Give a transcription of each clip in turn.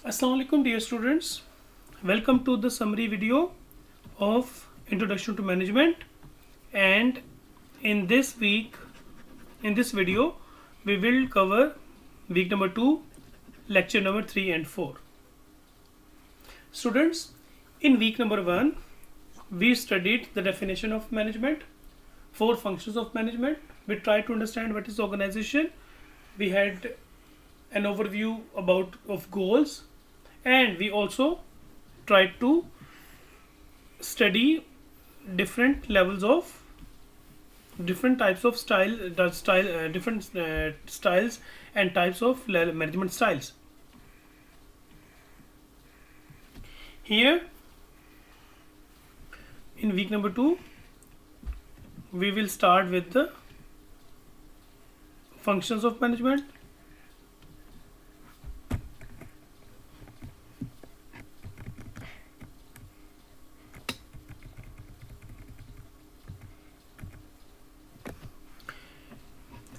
Assalamu alaikum dear students, welcome to the summary video of Introduction to Management. And in this video we will cover week number 2, lecture number 3 and 4. Students, in week number 1 we studied the definition of management, 4 functions of management. We tried to understand what is organization. We had an overview of goals, and we also tried to study different types of different styles and types of management styles. Here in week number 2 we will start with the functions of management.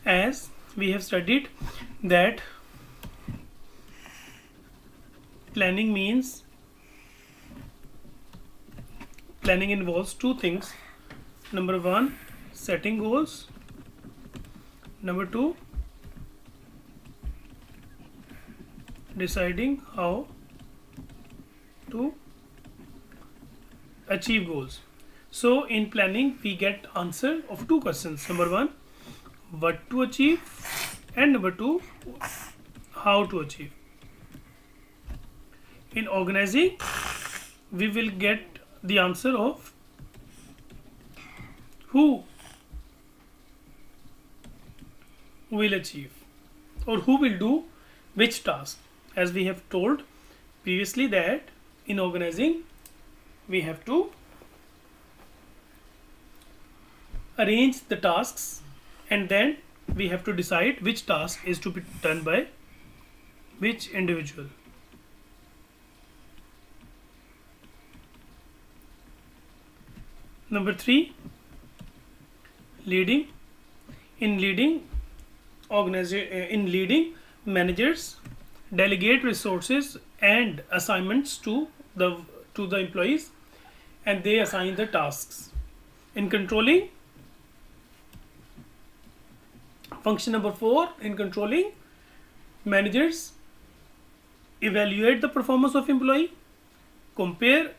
As we have studied that planning involves two things. Number 1, setting goals. Number 2, deciding how to achieve goals. So in planning we get answer of two questions. Number 1, what to achieve, and number 2, how to achieve. In organizing we will get the answer of who will achieve or who will do which task. As we have told previously that in organizing we have to arrange the tasks, and then we have to decide which task is to be done by which individual. Number 3, leading. In leading, managers delegate resources and assignments to the employees, and they assign the tasks. In controlling, function number 4, in controlling, managers evaluate the performance of employee, compare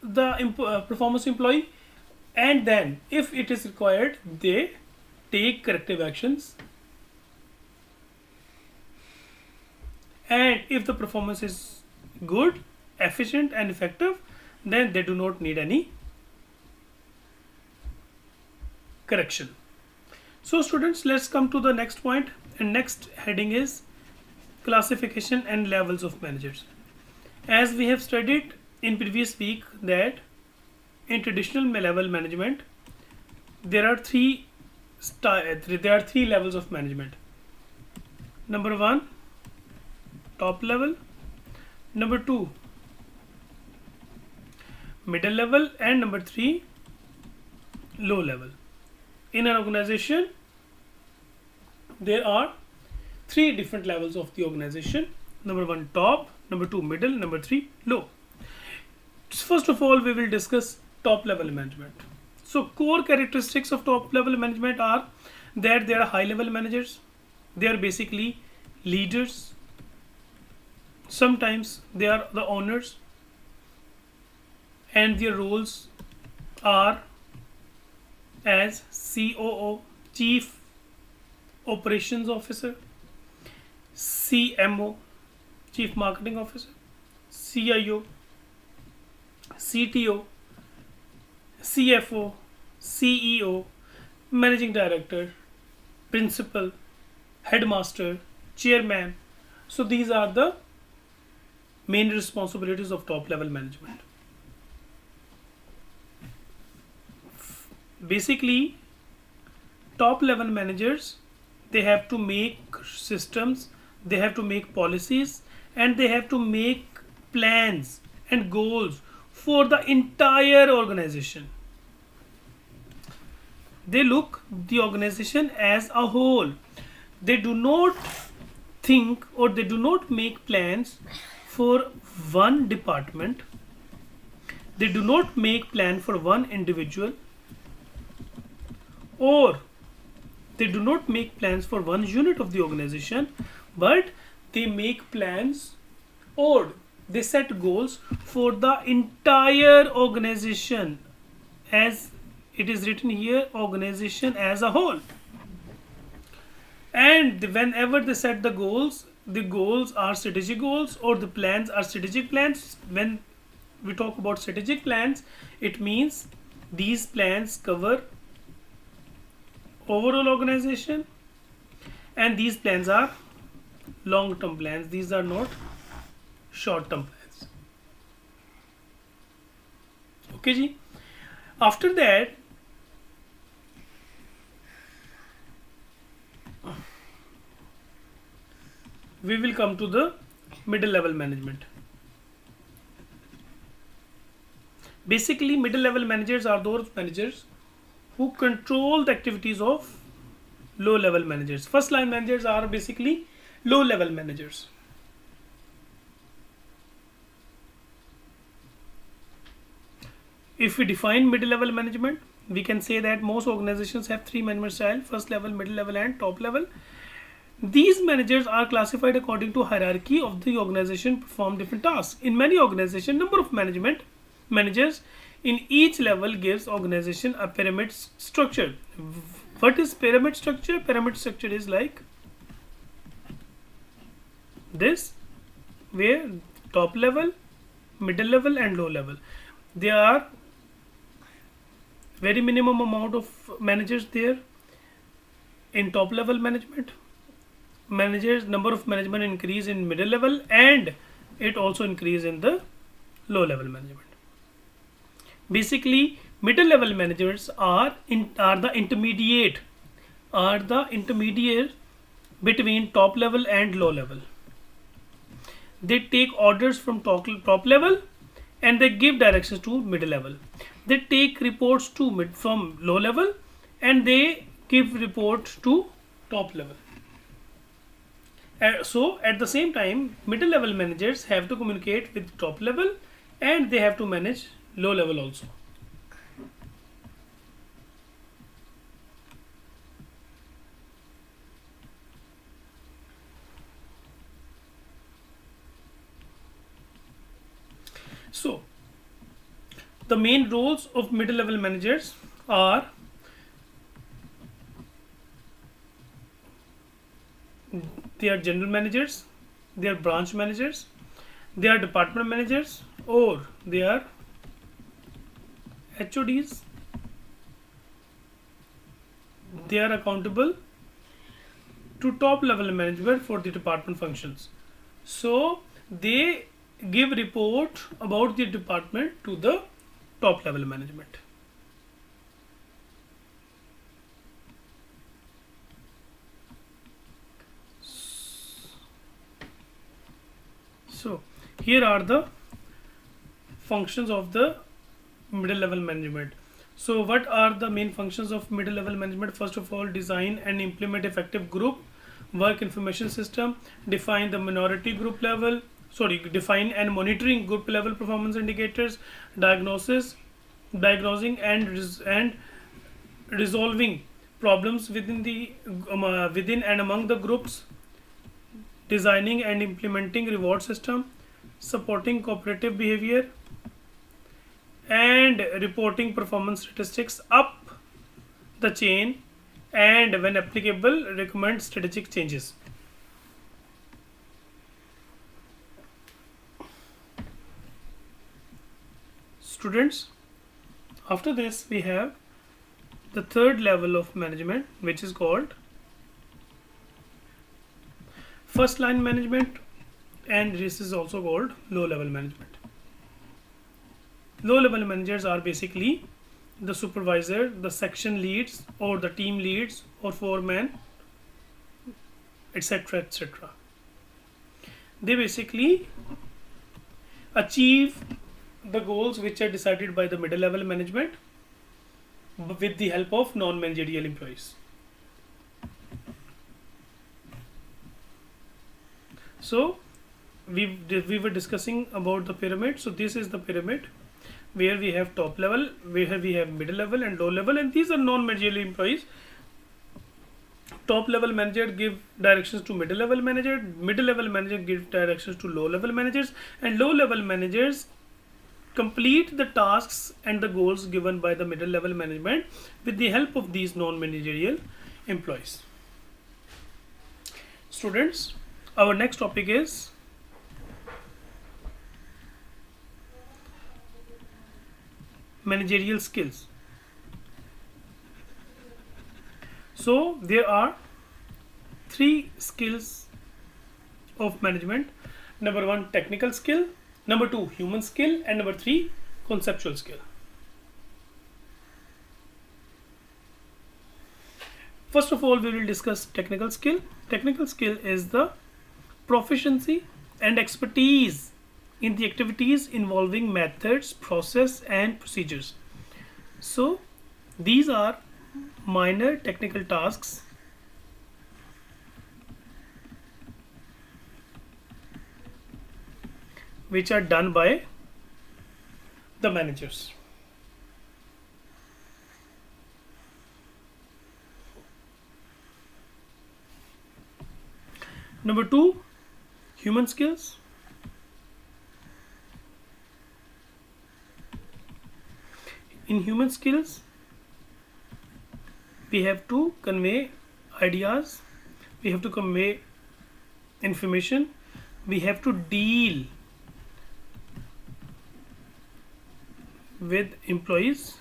the performance of employee, and then if it is required they take corrective actions, and if the performance is good, efficient and effective, then they do not need any correction. So students, let's come to the next point, and next heading is classification and levels of managers. As we have studied in previous week that in traditional level management there are three levels of management. Number 1, top level. Number 2, middle level, and number 3, low level. In an organization there are 3 different levels of the organization. Number 1, top. Number 2, middle. Number 3, low. First of all, we will discuss top level management. So core characteristics of top level management are that they are high level managers. They are basically leaders. Sometimes they are the owners, and their roles are as COO, Chief Operations Officer, CMO, Chief Marketing Officer, CIO, CTO, CFO, CEO, Managing Director, Principal, Headmaster, Chairman. So these are the main responsibilities of top level management. Basically, top level managers, they have to make systems, they have to make policies, and they have to make plans and goals for the entire organization. They look the organization as a whole. They do not think or they do not make plans for one department. They do not make plan for one individual, or they do not make plans for one unit of the organization, but they make plans, or they set goals for the entire organization, as it is written here, organization as a whole. And whenever they set the goals are strategic goals, or the plans are strategic plans. When we talk about strategic plans, it means these plans cover overall organization, and these plans are long term plans. These are not short term plans. Okay ji. After that, we will come to the middle level management. Basically, middle level managers are those managers who control the activities of low level managers. First line managers are basically low level managers. If we define middle level management, we can say that most organizations have three management styles: first level, middle level, and top level. These managers are classified according to hierarchy of the organization, perform different tasks. In many organizations, number of managers in each level gives organization a pyramid structure. What is pyramid structure? Pyramid structure is like this, where top level, middle level, and low level. There are very minimum amount of managers there in top level management. Number of management increase in middle level, and it also increase in the low level management. Basically, middle level managers are the intermediate between top level and low level. They take orders from top level, and they give directions to middle level. They take reports from low level, and they give reports to top level. So at the same time, middle level managers have to communicate with top level, and they have to manage low level also. So the main roles of middle level managers are they are general managers, they are branch managers, they are department managers, or they are HODs. They are accountable to top level management for the department functions. So they give report about the department to the top level management. So here are the functions of the middle level management. So what are the main functions of middle level management? First of all, design and implement effective group work information system, define and monitoring group level performance indicators, diagnosing and resolving problems within and among the groups, designing and implementing reward system, supporting cooperative behavior, and reporting performance statistics up the chain, and when applicable, recommend strategic changes. Students, after this we have the third level of management, which is called first line management, and this is also called low level management. Low level managers are basically the supervisor, the section leads, or the team leads, or foreman, etc., etc. They basically achieve the goals which are decided by the middle level management with the help of non-managerial employees. So we were discussing about the pyramid. So this is the pyramid where we have top level, where we have middle level and low level, and these are non-managerial employees. Top level manager give directions to middle level manager, middle level manager give directions to low level managers, and low level managers complete the tasks and the goals given by the middle level management with the help of these non-managerial employees. Students, our next topic is managerial skills. So there are three skills of management. Number one, technical skill. Number two, human skill. And number three, conceptual skill. First of all, we will discuss technical skill. Technical skill is the proficiency and expertise in the activities involving methods, process, and procedures. So these are minor technical tasks which are done by the managers. Number two, human skills. In human skills, we have to convey ideas, we have to convey information, we have to deal with employees,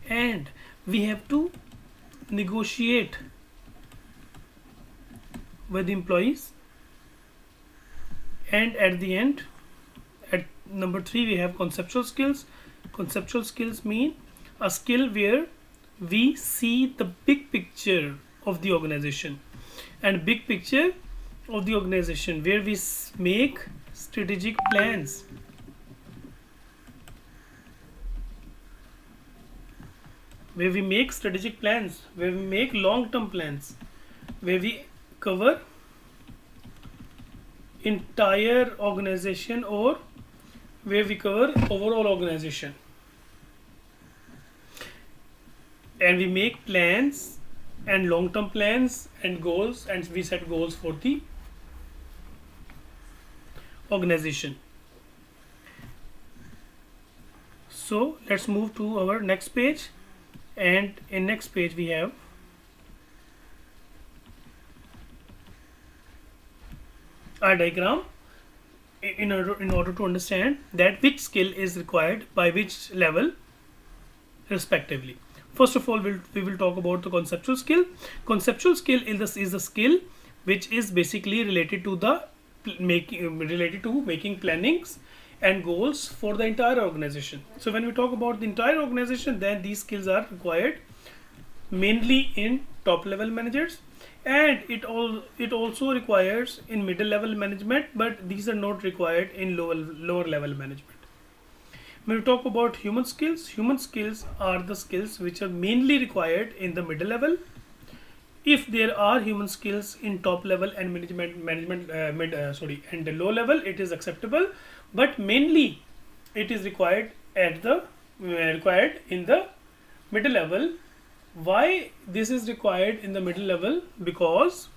and we have to negotiate with employees. And at the end, at number three, we have conceptual skills. Conceptual skills mean a skill where we see the big picture of the organization, and big picture of the organization where we make strategic plans, where we make long-term plans, where we cover entire organization or where we cover overall organization, and we make plans and long-term plans and goals, and we set goals for the organization. So let's move to our next page, and in next page we have a diagram in order to understand that which skill is required by which level respectively. First of all, we will talk about the conceptual skill. Conceptual skill is the skill which is basically related to the making plannings and goals for the entire organization. So when we talk about the entire organization, then these skills are required mainly in top level managers, and it also requires in middle level management, but these are not required in lower level management. When we talk about human skills are the skills which are mainly required in the middle level. If there are human skills in top level and and the low level, it is acceptable, but mainly it is required in the middle level. Why this is required in the middle level? Because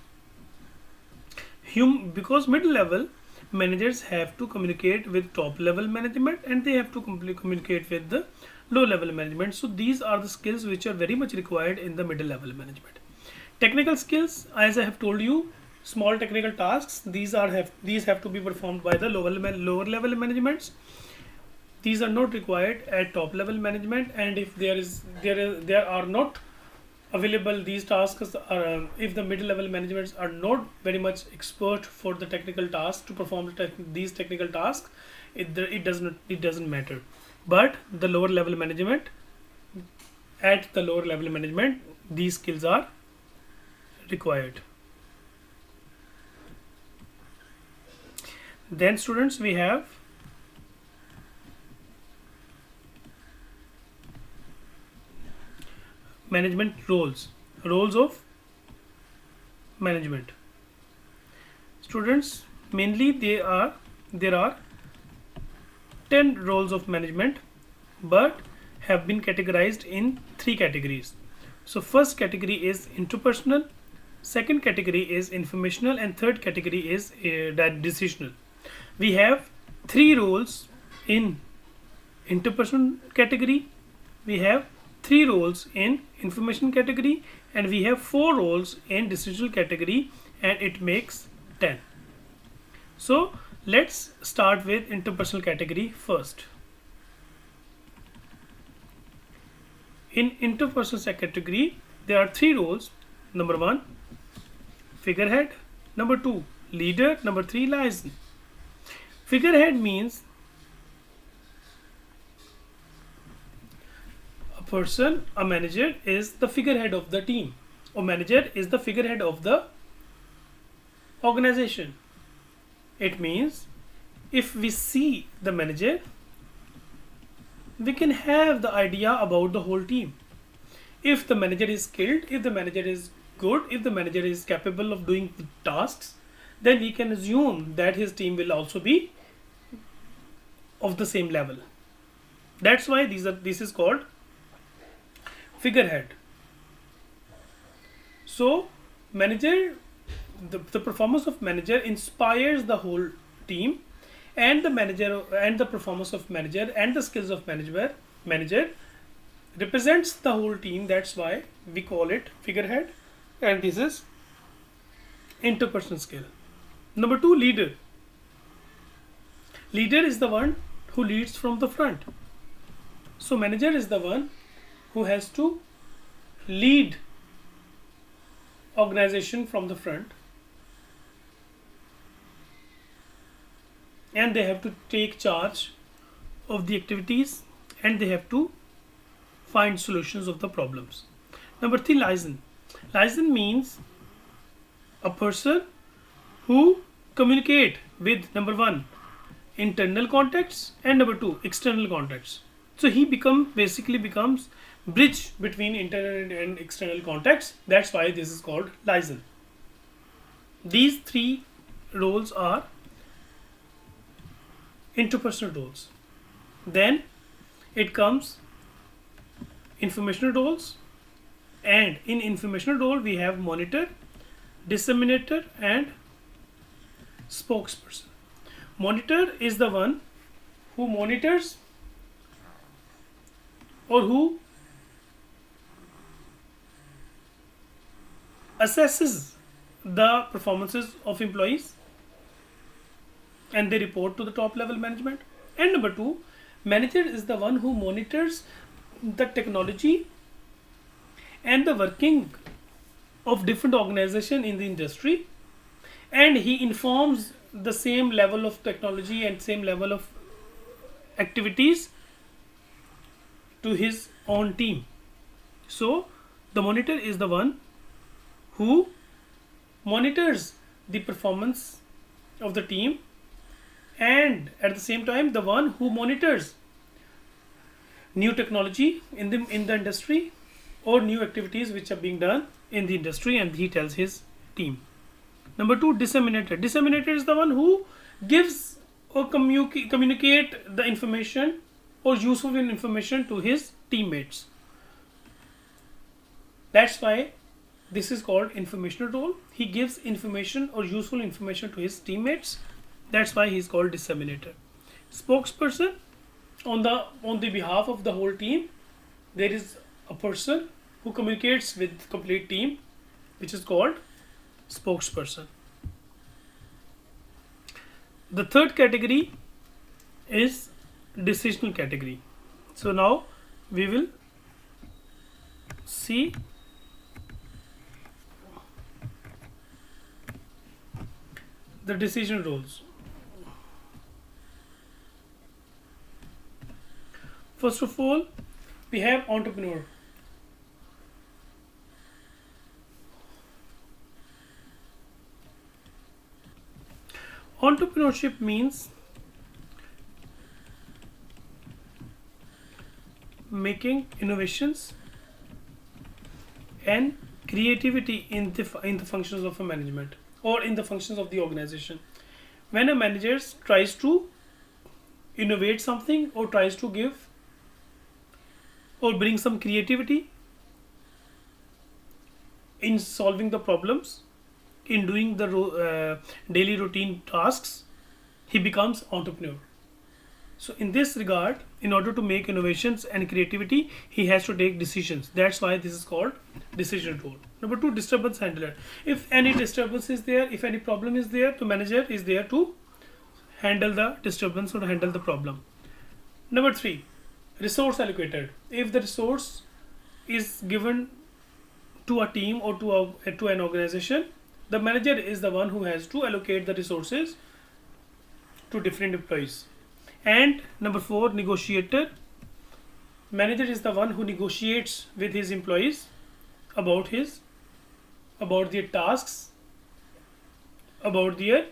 middle level managers have to communicate with top level management, and they have to communicate with the low level management. So these are the skills which are very much required in the middle level management. Technical skills, as I have told you, small technical tasks, these have to be performed by the lower level managements. These are not required at top level management, and if there are not available these tasks, if the middle level managements are not very much expert for the technical tasks to perform these technical tasks, it doesn't matter. But the lower level management, at the lower level management, these skills are required. Then students, we have management roles of management. Students, mainly there are 10 roles of management, but have been categorized in 3 categories. So first category is interpersonal, second category is informational, and third category is decisional. We have 3 roles in interpersonal category, we have 3 roles in information category, and we have 4 roles in decisional category, and it makes 10. So let's start with interpersonal category first. In interpersonal category, there are 3 roles. Number 1, figurehead. Number 2, leader. Number 3, liaison. Figurehead means a manager is the figurehead of the team, or manager is the figurehead of the organization. It means if we see the manager, we can have the idea about the whole team. If the manager is skilled, if the manager is good, if the manager is capable of doing tasks, then we can assume that his team will also be of the same level. That's why this is called figurehead. So manager, the performance of manager inspires the whole team, and the manager and the performance of manager and the skills of manager represents the whole team. That's why we call it figurehead, and this is interpersonal skill. Number 2, leader. Leader is the one who leads from the front. So manager is the one who has to lead organization from the front, and they have to take charge of the activities, and they have to find solutions of the problems. Number 3, liaison. Liaison means a person who communicate with, number 1, internal contacts, and number 2, external contacts. So he basically becomes bridge between internal and external contacts. That's why this is called liaison. These 3 roles are interpersonal roles. Then it comes informational roles, and in informational role we have monitor, disseminator, and spokesperson. Monitor is the one who monitors or who assesses the performances of employees, and they report to the top level management. And number 2, manager is the one who monitors the technology and the working of different organizations in the industry, and he informs the same level of technology and same level of activities to his own team. So the monitor is the one who monitors the performance of the team, and at the same time the one who monitors new technology in the industry or new activities which are being done in the industry, and he tells his team. Number 2, disseminator. Disseminator is the one who gives or communicate the information or useful information to his teammates. That's why this is called informational role. He gives information or useful information to his teammates. That's why he is called disseminator. Spokesperson, on the behalf of the whole team, there is a person who communicates with the complete team, which is called spokesperson. The third category is decisional category. So now we will see the decision roles. First of all, we have entrepreneur. Entrepreneurship means making innovations and creativity in the functions of a management or in the functions of the organization. when a manager tries to innovate something or tries to give or bring some creativity in solving the problems, in doing the daily routine tasks, he becomes entrepreneur. So in this regard, in order to make innovations and creativity, he has to take decisions. That's why this is called decision role. Number 2, disturbance handler. If any disturbance is there, if any problem is there, the manager is there to handle the disturbance or handle the problem. Number 3, resource allocator. If the resource is given to a team or to an organization, the manager is the one who has to allocate the resources to different employees. And number 4, negotiator. Manager is the one who negotiates with his employees about their tasks, about their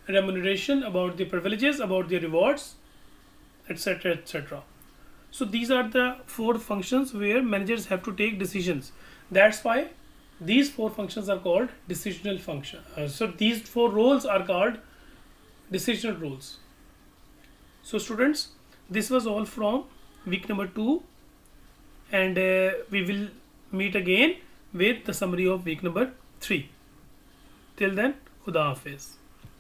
remuneration, about their privileges, about their rewards, etc., etc. So these are the 4 functions where managers have to take decisions. That's why these 4 functions are called decisional function. So these 4 roles are called decisional roles. So students, this was all from week number 2, and we will meet again with the summary of week number 3. Till then, Khuda Hafiz.